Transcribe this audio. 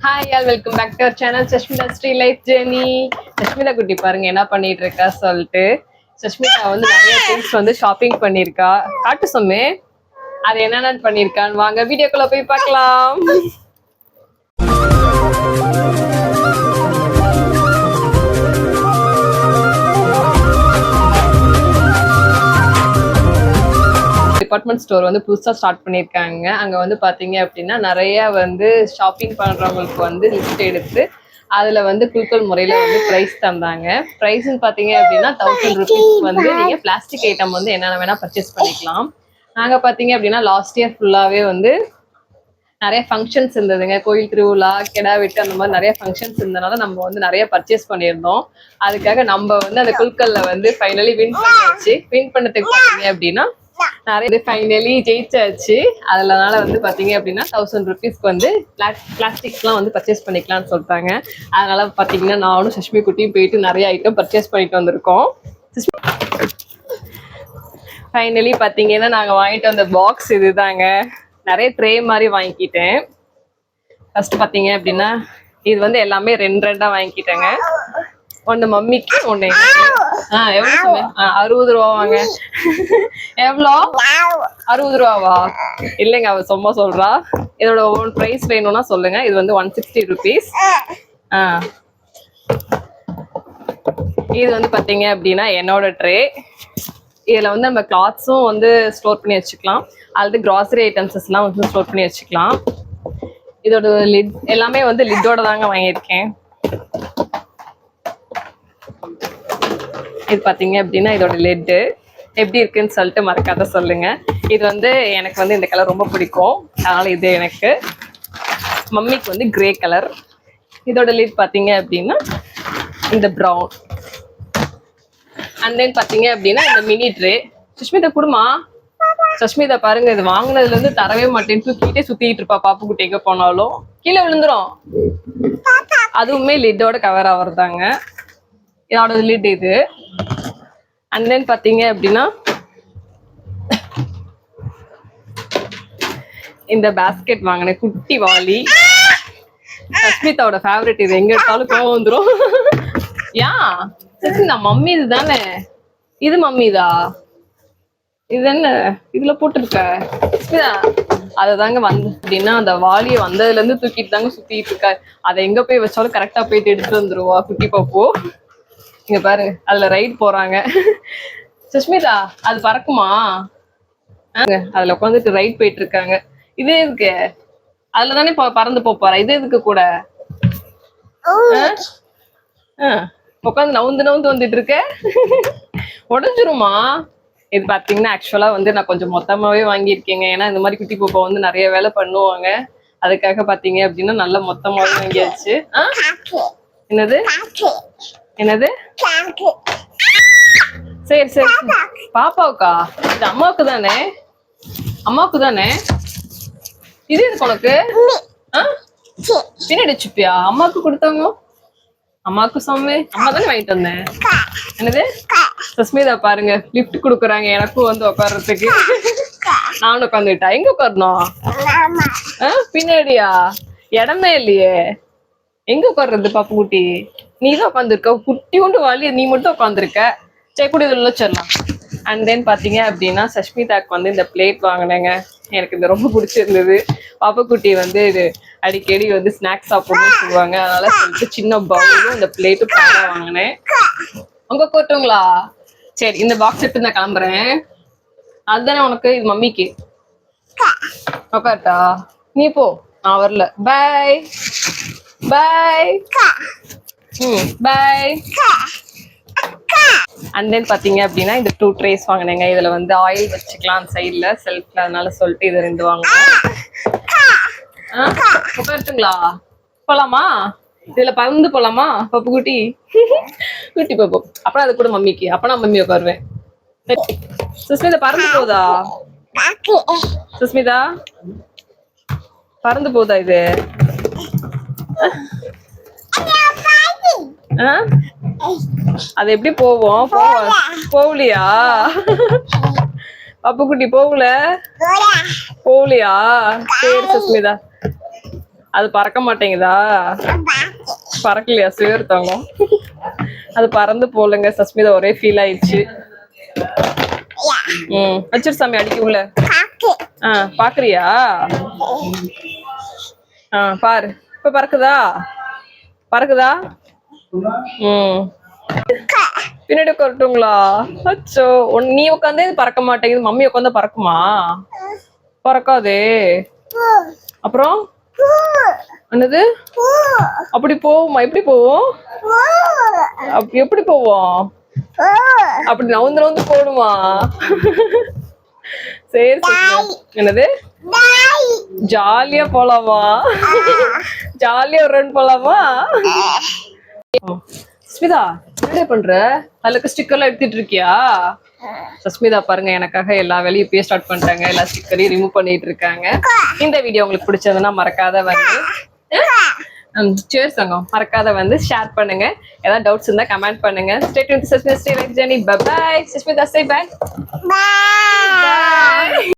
Hi all welcome back to our channel Sashmita Sri life journey. Sashmita குட்டி பாருங்க என்ன பண்ணிட்டு இருக்கா சொல்லிட்டு. சஷ்மிதா வந்து நிறைய திங்ஸ் வந்து ஷாப்பிங் பண்ணியிருக்கா. காட்டு சொmme அது என்னென்ன பண்ணியிருக்கான்னு வாங்க வீடியோக்குள்ள போய் பார்க்கலாம். டிபார்ட்மெண்ட் ஸ்டோர் வந்து புதுசா ஸ்டார்ட் பண்ணியிருக்காங்க. அங்க வந்து பாத்தீங்க அப்படின்னா நிறைய வந்து ஷாப்பிங் பண்றவங்களுக்கு வந்து லிஸ்ட் எடுத்து அதுல வந்து குலுக்கல் முறையில வந்து பிரைஸ் தந்தாங்க. பிரைஸ்ன்னு பாத்தீங்க அப்படின்னா 1000 rupees வந்து நீங்க பிளாஸ்டிக் ஐட்டம் வந்து என்னென்ன வேணா பர்ச்சேஸ் பண்ணிக்கலாம். நாங்க பாத்தீங்க அப்படின்னா லாஸ்ட் இயர் ஃபுல்லாவே வந்து நிறைய ஃபங்க்ஷன்ஸ் இருந்ததுங்க. கோயில் திருவிழா, கெடா வெட்டு, அந்த மாதிரி நிறைய ஃபங்க்ஷன்ஸ் இருந்தனால நம்ம வந்து நிறைய பர்ச்சேஸ் பண்ணியிருந்தோம். அதுக்காக நம்ம வந்து அந்த குலுக்கல்ல வந்து ஃபைனலி வின் பண்ணியாச்சு. வின் பண்ணதுக்கு பாத்தீங்க அப்படின்னா நிறைய ஃபைனலி ஜெயிச்சாச்சு. அதனால வந்து பாத்தீங்க அப்படின்னா 1000 rupeesக்கு வந்து பிளாஸ்டிக்ஸ்லாம் வந்து பர்ச்சேஸ் பண்ணிக்கலாம்னு சொல்லிட்டாங்க. அதனால பாத்தீங்கன்னா நானும் சஷ்மி குட்டியும் போயிட்டு நிறைய ஐட்டம் பர்ச்சேஸ் பண்ணிட்டு வந்திருக்கோம். ஃபைனலி பாத்தீங்கன்னா நாங்க வாங்கிட்டு வந்த பாக்ஸ் இதுதாங்க. நிறைய ட்ரே மாதிரி வாங்கிக்கிட்டேன். ஃபர்ஸ்ட் பாத்தீங்க அப்படின்னா இது வந்து எல்லாமே ரெண்டா வாங்கிக்கிட்டேங்க. ஒன்னு மம்மிக்கு, ஒண்ணு எவ்வளவு சொன்னேன்? 60 ரூபா வாங்க. எவ்வளோ? 60 ரூபாவா? இல்லைங்க, அவ சும்மா சொல்றா. இதோட ஓன் பிரைஸ் வேணும்னா சொல்லுங்க. இது வந்து 160 rupees. இது வந்து பாத்தீங்க அப்படின்னா என்னோட ட்ரே. இதுல வந்து நம்ம கிளாத்ஸும் வந்து ஸ்டோர் பண்ணி வச்சுக்கலாம், அல்லது கிராசரி ஐட்டம்ஸ் எல்லாம் வந்து ஸ்டோர் பண்ணி வச்சுக்கலாம். இதோட லிட் எல்லாமே வந்து லிட்டோட தாங்க வாங்கியிருக்கேன். இது பாத்தீங்க அப்படின்னா இதோட லிட்டு எப்படி இருக்குன்னு சொல்லிட்டு மறக்காத சொல்லுங்க. இது வந்து எனக்கு வந்து இந்த கலர் ரொம்ப பிடிக்கும், அதனால இது எனக்கு. மம்மிக்கு வந்து கிரே கலர். இதோட லிட் பாத்தீங்க அப்படின்னா இந்த ப்ரௌன். அண்ட் தென் பாத்தீங்க அப்படின்னா இந்த மினி ட்ரே. சுஷ்மிதா குடுமா. சஷ்மிதா பாருங்க, இது வாங்கினதுல இருந்து தரவே மாட்டேன்னு தூக்கிட்டே சுத்திட்டு இருப்பா. பாப்பு குட்டி எங்க போனாலும் கீழே விழுந்துரும். அதுவுமே லிட்டோட கவர் ஆகுறதாங்க. இதோட லிட் இது. அண்ட் தென் பாத்தீங்க அப்படின்னா இந்த பாஸ்கெட் வாங்கினேன், குட்டி வாலி. சஷ்மிதாவோட ஃபேவரட். இது எங்க எடுத்தாலும் கோவம் வந்துரும். ஏன் சஷ்மிதா? மம்மி இது தானே. இது மம்மிதா. இது என்ன இதுல போட்டிருக்க? அதை தாங்க வந்து அப்படின்னா அந்த வாலியை வந்ததுல இருந்து தூக்கிட்டு தாங்க சுத்திட்டு இருக்கா. அதை எங்க போய் வச்சாலும் கரெக்டா போயிட்டு எடுத்துட்டு வந்துருவா குட்டி பாப்போ. இங்க பாருங்க, அதுல ரைட் போறாங்க. சுஷ்மிதா அது பறக்குமா? அதுல உட்காந்துட்டு ரைட் போயிட்டு இருக்காங்க. இதே இருக்கு, அதுல தானே பறந்து போப்பாரா? இது எதுக்கு கூட உட்காந்து நவுந்து வந்துட்டு இருக்க? உடஞ்சிருமா? இது பாத்தீங்கன்னா ஆக்சுவலா வந்து நான் கொஞ்சம் மொத்தமாவே வாங்கியிருக்கேங்க. ஏன்னா இந்த மாதிரி குட்டி பாப்பா வந்து நிறைய வேலை பண்ணுவாங்க. அதுக்காக பாத்தீங்க அப்படின்னா நல்லா மொத்தமாவே வாங்கியாச்சு. என்னது என்னது? சரி சரி, பாப்பாவுக்கா? இது அம்மாவுக்கு தானே. அம்மாவுக்கு தானே. இது இருக்கு உனக்கு. பின்னாடி சுப்பியா? அம்மாவுக்கு கொடுத்தாங்க. அம்மாவுக்கு சொன்னே. அம்மா தானே வாங்கிட்டு வந்தேன். என்னது? சஸ்மிதா பாருங்க லிஃப்ட் கொடுக்குறாங்க எனக்கும் வந்து உட்கார்றதுக்கு. நானும் உட்காந்துட்டா. எங்க உட்காரணும்? பின்னாடியா? இடமே இல்லையே. எங்க உட்கார்றது பாப்பு குட்டி? நீ தான் உட்காந்துருக்க. குட்டி உண்டு வாலி, நீ மட்டும் உட்காந்துருக்க. சரி கூட இதுல வச்சிடலாம். அண்ட் தென் பாத்தீங்க அப்படின்னா சஷ்மிதாக்கு வந்து இந்த பிளேட் வாங்கினேங்க. எனக்கு இது ரொம்ப பிடிச்சிருந்தது. பாப்பக்குட்டி வந்து இது அடிக்கடி வந்து ஸ்நாக்ஸ் சாப்பிடணும்னு சொல்லுவாங்க. அதனால சொல்லிட்டு சின்ன பவுலும் இந்த பிளேட்டும் வாங்கினேன். உங்க கூட்டுங்களா? சரி, இந்த பாக்ஸ் எடுத்து நான் கிளம்புறேன். அதுதானே உனக்கு. இது மம்மிக்கு. உட்காட்டா? நீ போ, நான் வரல. பாய் பாய். பாய். அண்ட் தென் பாத்தீங்க அப்படின்னா இந்த 2 trays வாங்கினேங்க. இதுல வந்து ஆயில் வச்சுக்கலாம் சைட்ல செல்ஃப்ல, அதனால சொல்லிட்டு இது 2 வாங்கினேன். உட்காட்டுங்களா? போலாமா? இதுல பறந்து போலாமா பப்பு குட்டி? குட்டி பாப்பு. அப்புறம் அது கூட மம்மிக்கு. அப்பனா மம்மி உட்காருவேன். சுஸ்மிதா பறந்து போதா? சுஸ்மிதா பறந்து போதா இது? அது எப்படி போவோம்? போகலையா பப்பு குட்டி? போகலையா? சரி சுஸ்மிதா அது பறக்க மாட்டேங்குதா? பறக்கலையா சேர் தங்கம்? அது பறந்து போலங்க. சஸ்மிதா ஒரே ஃபீல் ஆயிடுச்சு. வச்சிரு சாமி அடிக்க உள்ள. பாக்குறியா? பாரு இப்ப பறக்குதா? பறக்குதா? பின்னாடி உட்காரட்டுங்களா? அச்சோ, நீ உட்காந்து பறக்க மாட்டேங்குது, மம்மி உட்காந்து பறக்குமா? பறக்காதே. அப்புறம் என்னது? அப்படி போவோமா? எப்படி போவோம்? எப்படி போவோம்? அப்படி நவுந்து நவுந்து போடுமா? சரி என்னது? ஜாலியா போலாமா? ஜாலியா ஒரு ரன் போலாமா? சஸ்மிதா என்ன பண்ற? அதுக்கு ஸ்டிக்கர்லாம் எடுத்துட்டு இருக்கியா? சஸ்மிதா பாருங்க எனக்காக எல்லா வேலையும் இப்பயே ஸ்டார்ட் பண்ணிட்டாங்க. எல்லா ஸ்டிக்கரையும் ரிமூவ் பண்ணிட்டு இருக்காங்க. இந்த வீடியோ உங்களுக்கு பிடிச்சதுன்னா மறக்காத வந்து மறக்காத வந்து ஷேர் பண்ணுங்க. ஏதாவது டவுட்ஸ் இருந்தா கமெண்ட் பண்ணுங்க. Stay tuned to Sasmita stay life journey. Bye bye. Sasmita say bye. By.